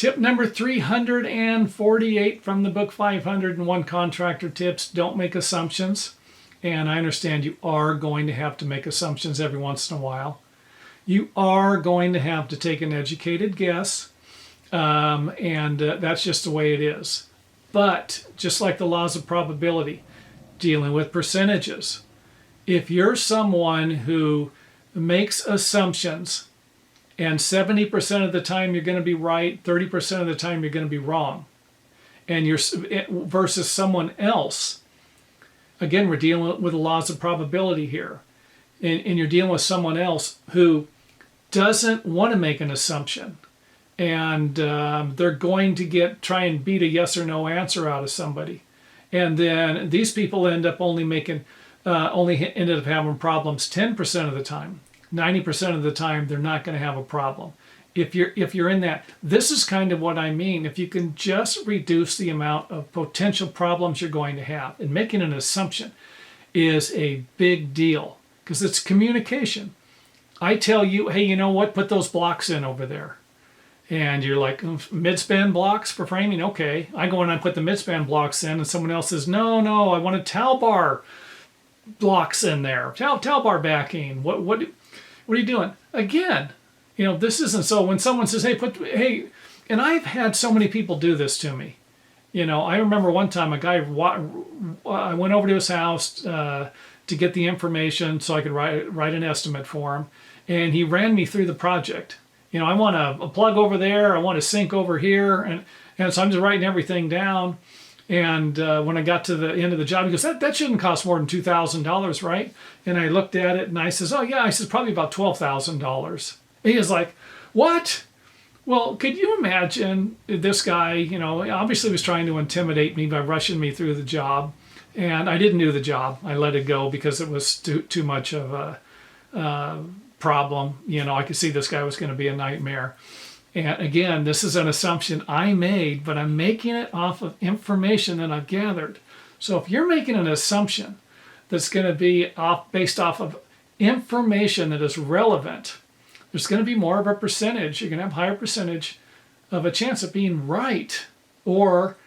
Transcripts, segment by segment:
Tip number 348 from the book 501 Contractor Tips: don't make assumptions. And I understand you are going to have to make assumptions every once in a while. You are going to have to take an educated guess, and that's just the way it is. But just like the laws of probability, dealing with percentages, if you're someone who makes assumptions and 70% of the time you're going to be right, 30% of the time you're going to be wrong, and you're versus someone else, again, we're dealing with the laws of probability here, and you're dealing with someone else who doesn't want to make an assumption, and they're going to try and beat a yes or no answer out of somebody, and then these people end up only ended up having problems 10% of the time. 90% of the time, they're not going to have a problem. If you're in that, this is kind of what I mean. If you can just reduce the amount of potential problems you're going to have, and making an assumption is a big deal because it's communication. I tell you, hey, you know what? Put those blocks in over there. And you're like, mid-span blocks for framing? Okay. I go in and I put the mid-span blocks in, and someone else says, no, I want a towel bar blocks in there. Towel bar backing. What are you doing? Again, this isn't so. When someone says, hey, and I've had so many people do this to me. I remember one time a guy, I went over to his house to get the information so I could write an estimate for him. And he ran me through the project. I want a plug over there. I want a sink over here. And so I'm just writing everything down. And when I got to the end of the job, he goes, that shouldn't cost more than $2,000, right? And I looked at it and I says, oh yeah, I said, probably about $12,000. He was like, what? Well, could you imagine this guy, obviously was trying to intimidate me by rushing me through the job. And I didn't do the job. I let it go because it was too much of a problem. I could see this guy was going to be a nightmare. And again, this is an assumption I made, but I'm making it off of information that I've gathered. So if you're making an assumption that's going to be based off of information that is relevant, there's going to be more of a percentage. You're going to have a higher percentage of a chance of being right, or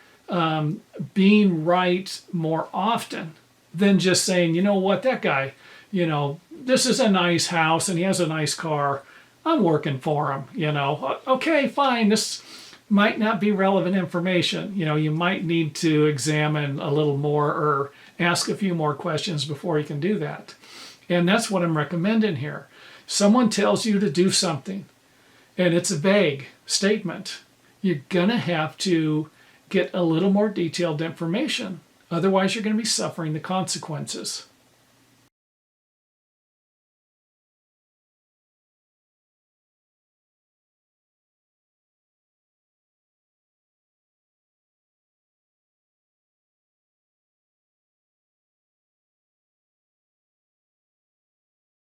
being right more often than just saying, you know what, that guy, this is a nice house and he has a nice car. I'm working for him, Okay, fine. This might not be relevant information. You might need to examine a little more or ask a few more questions before you can do that. And that's what I'm recommending here. Someone tells you to do something and it's a vague statement. You're going to have to get a little more detailed information. Otherwise, you're going to be suffering the consequences.